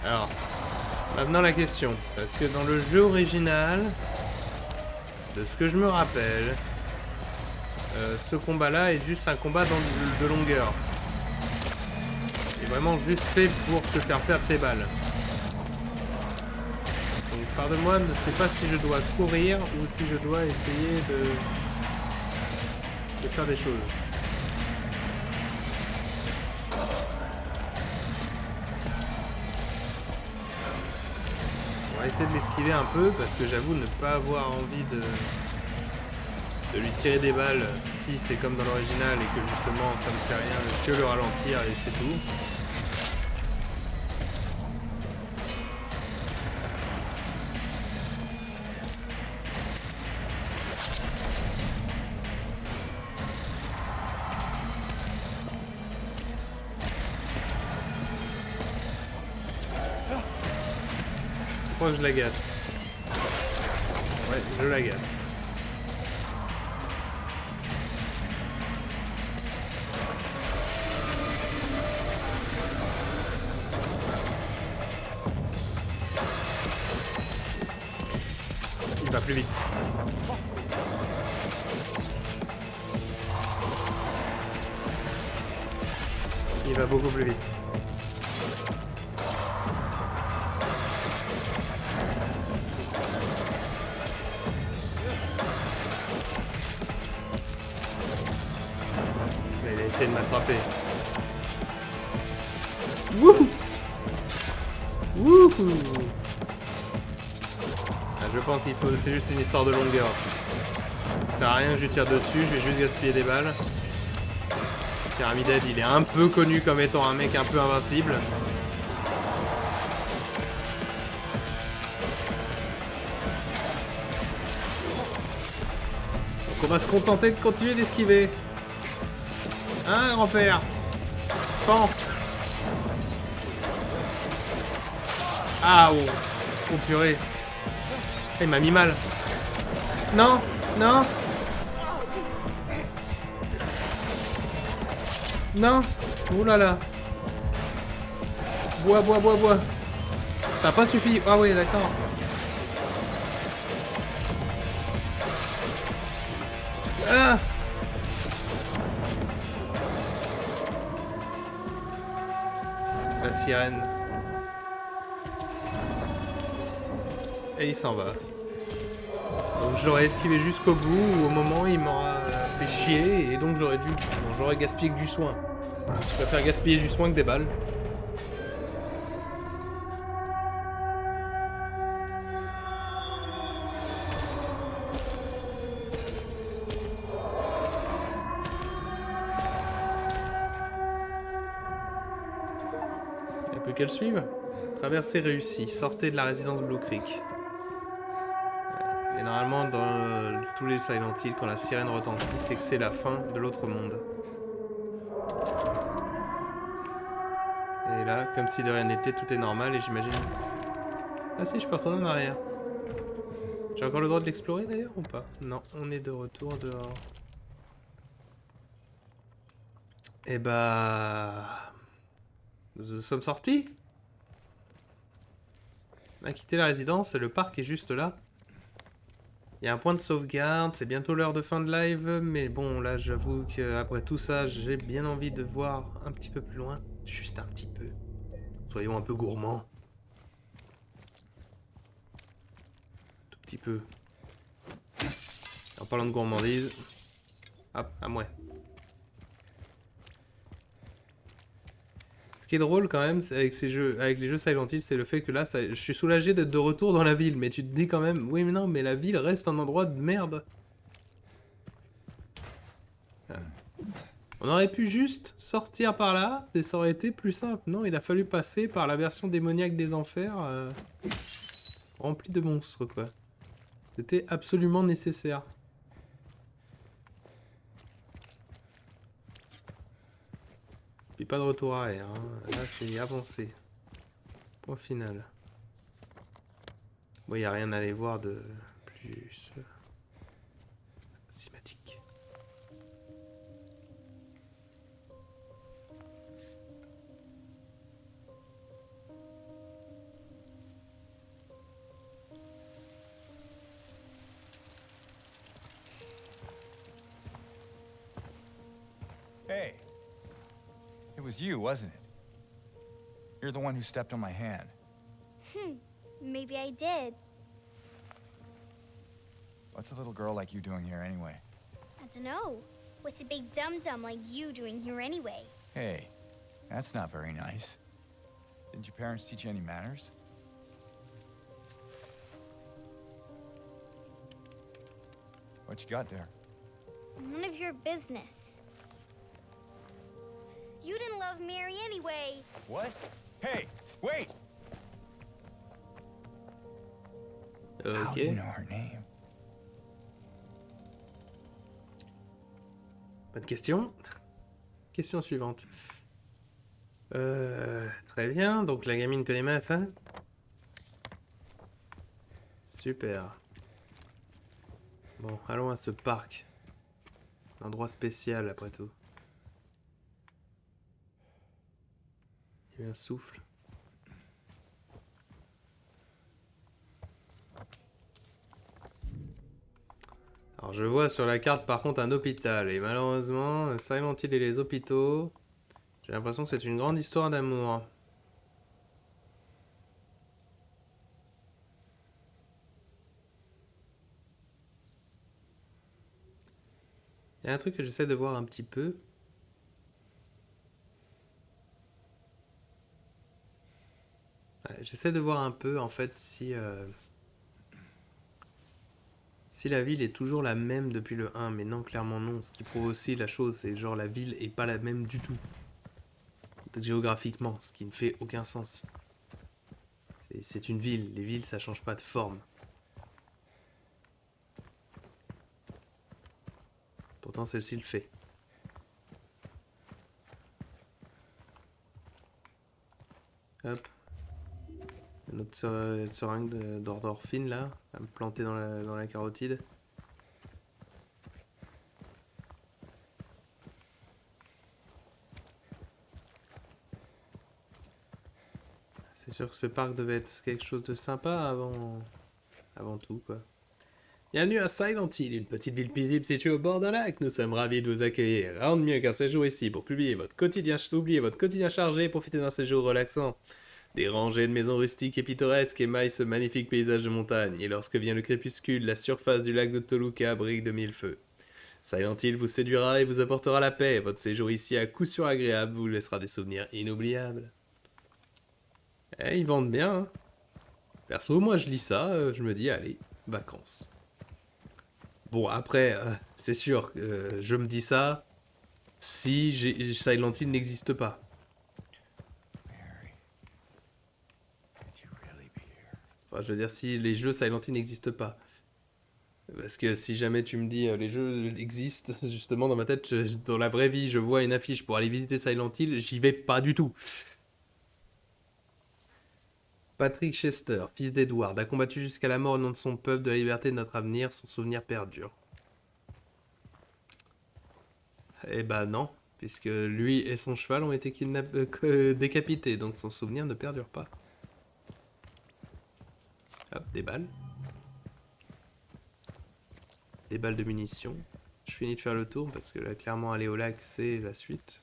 Alors, maintenant la question, parce que dans le jeu original, de ce que je me rappelle, ce combat-là est juste un combat de longueur. Il est vraiment juste fait pour te faire perdre tes balles. Donc pardonne-moi, je ne sais pas si je dois courir ou si je dois essayer de faire des choses. On va essayer de l'esquiver un peu parce que j'avoue ne pas avoir envie de lui tirer des balles si c'est comme dans l'original et que justement ça ne fait rien que le ralentir et c'est tout. Je crois que je l'agace. Ouais, je l'agace. plus vite. Il va beaucoup plus vite. Là, il a essayé de m'attraper. Wouhou! Wouhou! Ah, je pense qu'il faut... C'est juste une histoire de longueur. Ça sert à rien que je lui tire dessus, je vais juste gaspiller des balles. Pyramid Head, il est un peu connu comme étant un mec un peu invincible. Donc on va se contenter de continuer d'esquiver. Hein, grand-père? Pan! Ah, oh, oh purée. Il m'a mis mal. Non, non. Non. Ouh là là. Bois, bois, bois, bois. Ça a pas suffi. Ah oui, d'accord. Ah. La sirène. Et il s'en va. Donc je l'aurais esquivé jusqu'au bout, ou au moment où il m'aura fait chier, et donc j'aurais dû... Bon, j'aurais gaspillé que du soin. Je préfère gaspiller du soin que des balles. Il n'y a plus qu'à le suivre. Traversée réussie. Sortez de la résidence Blue Creek. Et normalement, dans tous les Silent Hill, quand la sirène retentit, c'est que c'est la fin de l'autre monde. Et là, comme si de rien n'était, tout est normal et j'imagine... Ah si, je peux retourner en arrière. J'ai encore le droit de l'explorer d'ailleurs ou pas? Non, on est de retour dehors. Et bah... Nous sommes sortis. On a quitté la résidence et le parc est juste là. Il y a un point de sauvegarde, c'est bientôt l'heure de fin de live, mais bon, là, j'avoue qu'après tout ça, j'ai bien envie de voir un petit peu plus loin. Juste un petit peu. Soyons un peu gourmands. Tout petit peu. En parlant de gourmandise... Hop, à moi. Ce qui est drôle quand même avec ces jeux, avec les jeux Silent Hill, c'est le fait que là, je suis soulagé d'être de retour dans la ville, mais tu te dis quand même, oui mais non, mais la ville reste un endroit de merde. On aurait pu juste sortir par là, et ça aurait été plus simple. Non, il a fallu passer par la version démoniaque des enfers, remplie de monstres, quoi. C'était absolument nécessaire. Puis pas de retour arrière, hein. Là c'est avancé. Point final. Bon, il n'y a rien à aller voir de plus cinématique. Hey. It was you, wasn't it? You're the one who stepped on my hand. Maybe I did. What's a little girl like you doing here anyway? I don't know. What's a big dum-dum like you doing here anyway? Hey, that's not very nice. Didn't your parents teach you any manners? What you got there? None of your business. You didn't love Mary anyway. What? Hey, wait! How do you know her name? Pas de question. Question suivante. Très bien, donc la gamine connaît ma fin. Super. Bon, allons à ce parc. Un endroit spécial après tout. Il y a eu un souffle. Alors je vois sur la carte par contre un hôpital, et malheureusement, Silent Hill et les hôpitaux, j'ai l'impression que c'est une grande histoire d'amour. Il y a un truc que j'essaie de voir un petit peu. Ouais, j'essaie de voir un peu en fait si la ville est toujours la même depuis le 1, mais non, clairement non. Ce qui prouve aussi la chose, c'est genre la ville est pas la même du tout. Géographiquement, ce qui ne fait aucun sens. C'est une ville, les villes ça change pas de forme. Pourtant celle-ci le fait. Hop. Notre seringue d'ordorphine là, à me planter dans la carotide. C'est sûr que ce parc devait être quelque chose de sympa avant tout quoi. Bienvenue à Silent Hill, une petite ville paisible située au bord d'un lac. Nous sommes ravis de vous accueillir. Rien de mieux qu'un séjour ici pour oublier votre quotidien chargé et profiter d'un séjour relaxant. Des rangées de maisons rustiques et pittoresques émaillent ce magnifique paysage de montagne, et lorsque vient le crépuscule, la surface du lac de Toluca brille de mille feux. Silent Hill vous séduira et vous apportera la paix. Votre séjour ici, à coup sûr agréable, vous laissera des souvenirs inoubliables. Eh, ils vendent bien, hein. Perso, moi je lis ça, je me dis, allez, vacances. Bon, après, c'est sûr, je me dis ça si Silent Hill n'existe pas. Mary, could you really be here? Enfin, je veux dire, si les jeux Silent Hill n'existent pas. Parce que si jamais tu me dis les jeux existent, justement dans ma tête, dans la vraie vie, je vois une affiche pour aller visiter Silent Hill, j'y vais pas du tout. Patrick Chester, fils d'Edward, a combattu jusqu'à la mort au nom de son peuple, de la liberté de notre avenir, son souvenir perdure. Eh ben non, puisque lui et son cheval ont été décapités, donc son souvenir ne perdure pas. Hop, des balles. Des balles de munitions. Je finis de faire le tour parce que là, clairement, aller au lac, c'est la suite.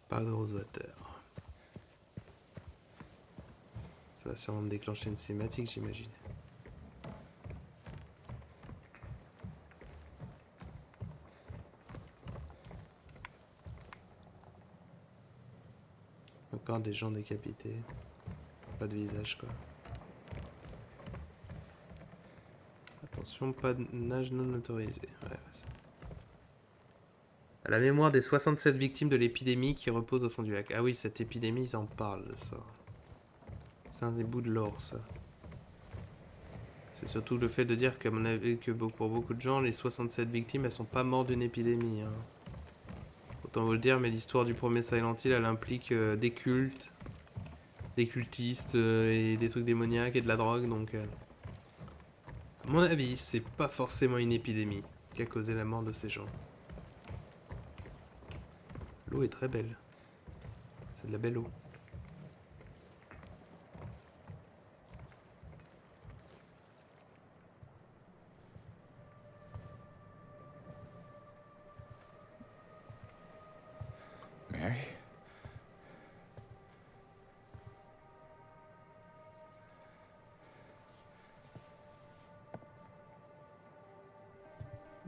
Parc de Rosewater. Ça va sûrement me déclencher une cinématique, j'imagine. Encore des gens décapités. Pas de visage, quoi. Attention, pas de nage non autorisé. Ouais, ça. À la mémoire des 67 victimes de l'épidémie qui reposent au fond du lac. Ah oui, cette épidémie, ils en parlent de ça. C'est un des bouts de l'or, ça. C'est surtout le fait de dire qu'à mon avis, que pour beaucoup de gens, les 67 victimes, elles sont pas mortes d'une épidémie. Hein. Autant vous le dire, mais l'histoire du premier Silent Hill, elle implique des cultes, des cultistes et des trucs démoniaques et de la drogue, donc... à mon avis, c'est pas forcément une épidémie qui a causé la mort de ces gens. L'eau est très belle. C'est de la belle eau. Mary?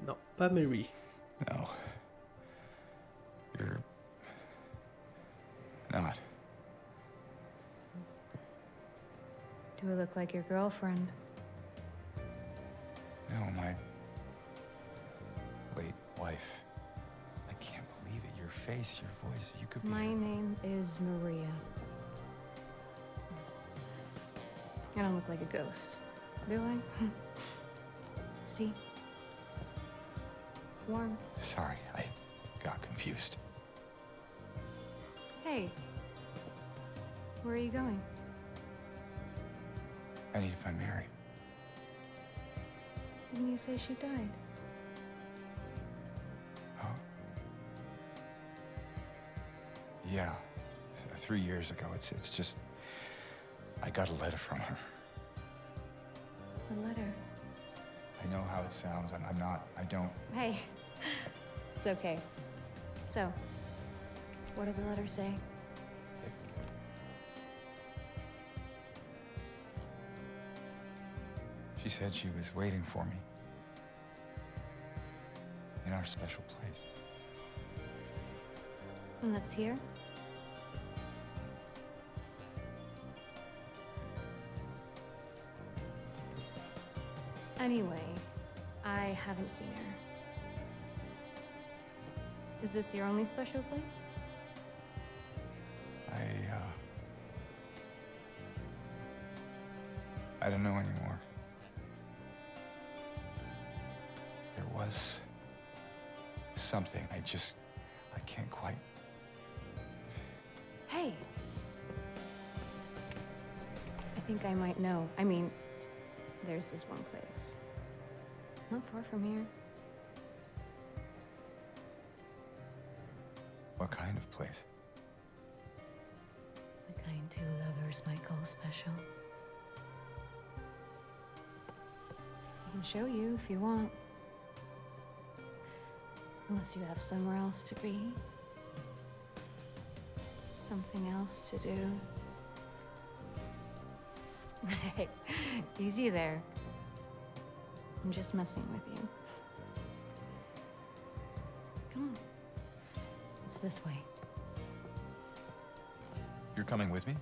Non, pas Mary. No. You're not. Do I look like your girlfriend? No, my late wife. I can't believe it. Your face, your voice, you could be... My name is Maria. I don't look like a ghost, do I? See? Warm. Sorry, I got confused. Hey. Where are you going? I need to find Mary. Didn't you say she died? Oh? Yeah, 3 years ago. It's just I got a letter from her. A letter. I know how it sounds. I don't. Hey, it's okay. So, what did the letter say? She said she was waiting for me in our special place. And that's here? Anyway, I haven't seen her. Is this your only special place? I don't know anymore. There was something. I can't quite. Hey! I think I might know. I mean, there's this one place. Not far from here. What kind of place? The kind two lovers might call special. I can show you if you want. Unless you have somewhere else to be. Something else to do. Hey, easy there. I'm just messing with you. Come on. It's this way. You're coming with me?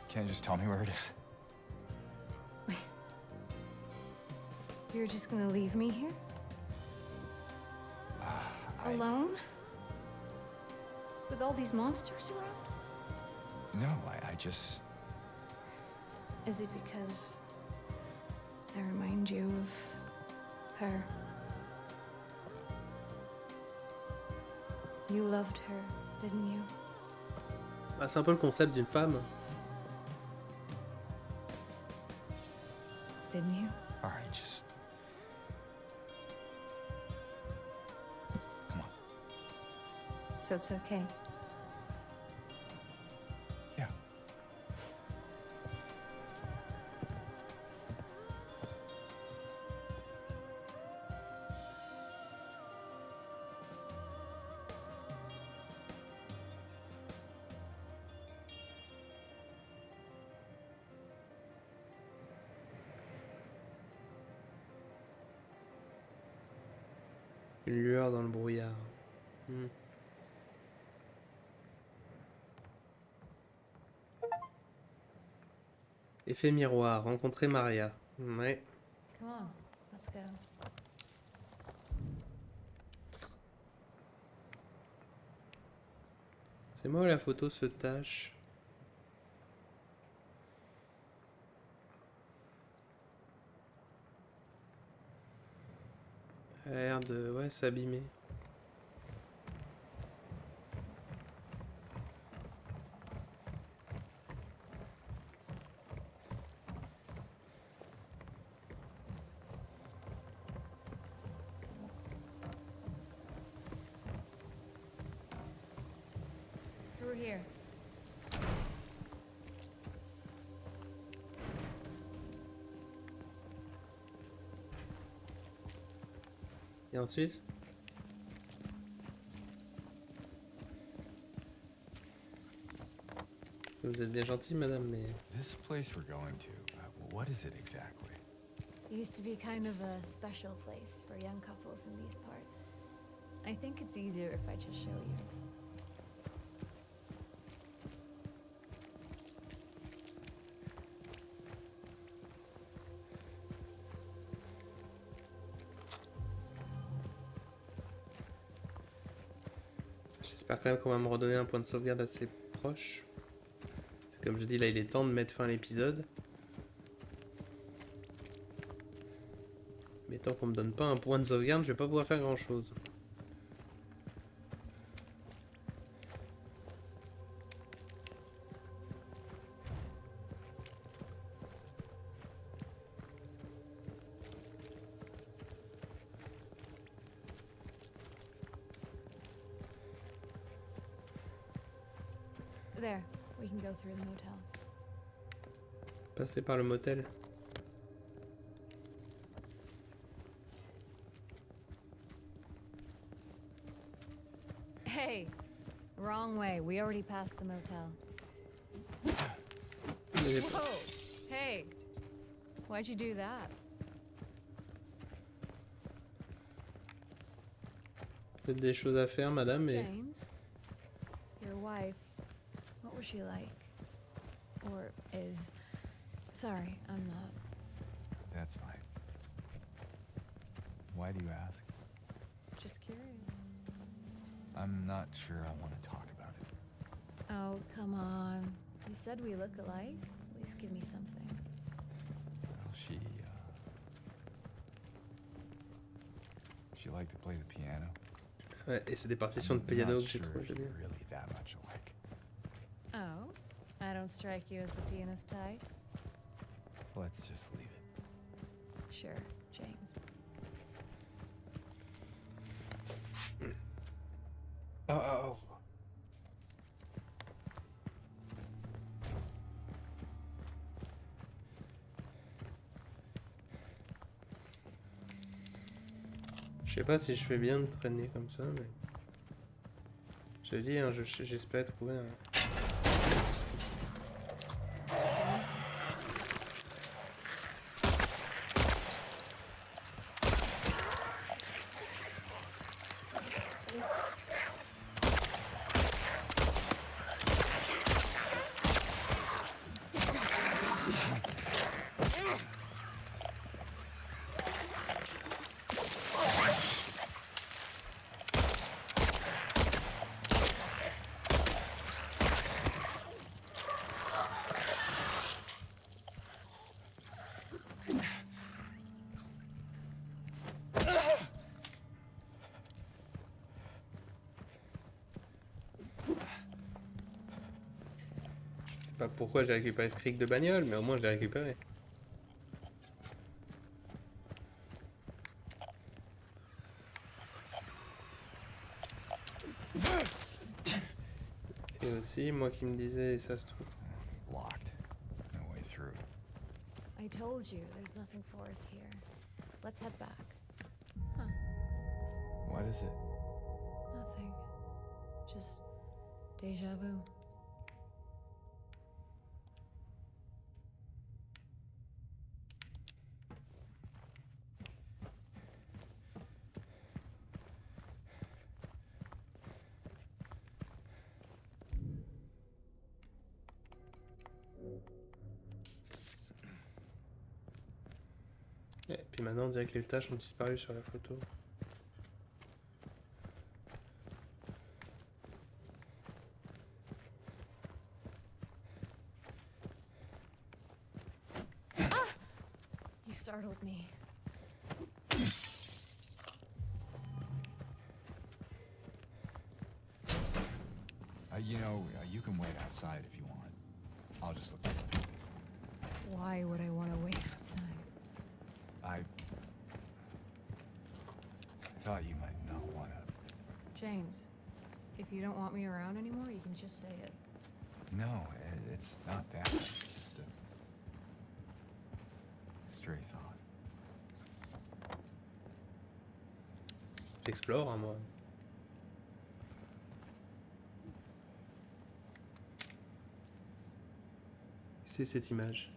Can't you just tell me where it is? You're just gonna leave me here? Alone? With all these monsters around? No, I just... Is it because I remind you of her? You loved her, didn't you? Ah, c'est un peu le concept d'une femme. Didn't you? All right, just... Come on. So it's okay. Yeah. Une lueur dans le brouillard. Hmm. Effet miroir, rencontrer Maria. Ouais. Come on, let's go. C'est moi où la photo se tâche. Elle a l'air de... ouais, s'abîmer. Through here. Et ensuite? Vous êtes bien gentil, madame, mais... This place we're going to, what is it exactly? It used to be kind of a special place for young couples in these parts. I think it's easier if I just show you. J'espère quand même qu'on va me redonner un point de sauvegarde assez proche. C'est comme je dis, là, il est temps de mettre fin à l'épisode. Mais tant qu'on me donne pas un point de sauvegarde, je vais pas pouvoir faire grand chose. There, we can go through the motel. Passer par le motel. Hey, wrong way. We already passed the motel. Whoa! Hey, why'd you do that? Peut-être des choses à faire, madame, mais... James, your wife, what was she like? Or is... Sorry, I'm not... That's fine. Why do you ask? Just curious. I'm not sure I want to talk about it. Oh, come on. You said we look alike? At least give me something. Well, she liked to play the piano. Ouais, et c'est des partitions de I'm piano not que j'ai sure trouvé if you're bien. really that much alike. Oh? I don't strike you as the pianist type? Let's just leave it. Sure, James. Oh, oh, oh. Je sais pas si je fais bien de traîner comme ça, mais... Je te dis, hein, j'espère trouver un... Je sais pas pourquoi j'ai récupéré ce cric de bagnole, mais au moins je l'ai récupéré. Et aussi, moi qui me disais, ça se trouve... Locked. No way through. I told you, there's nothing for us here. Let's head back. Huh, What is it? nothing. Just deja vu. Et puis maintenant, on dirait que les taches ont disparu sur la photo. You startled me. You can wait outside if you want. I'll just look at the pictures. Why would I want to wait outside? I thought you might not want to. James, if you don't want me around anymore, you can just say it. No, it's not that. It's just a stray thought. J'explore, hein, moi. C'est cette image.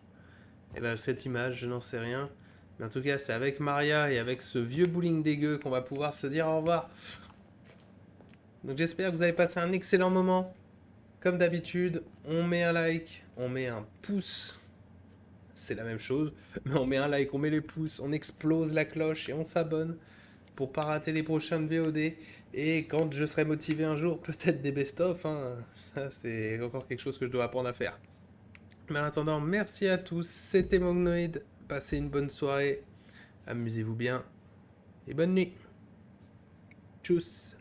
Et ben cette image, je n'en sais rien. Mais en tout cas, c'est avec Maria et avec ce vieux bowling dégueu qu'on va pouvoir se dire au revoir. Donc j'espère que vous avez passé un excellent moment. Comme d'habitude, on met un like, on met un pouce. C'est la même chose. Mais on met un like, on met les pouces, on explose la cloche et on s'abonne pour pas rater les prochaines VOD. Et quand je serai motivé un jour, peut-être des best-of. Hein. Ça, c'est encore quelque chose que je dois apprendre à faire. Mais en attendant, merci à tous. C'était Mognoid. Passez une bonne soirée. Amusez-vous bien. Et bonne nuit. Tchuss.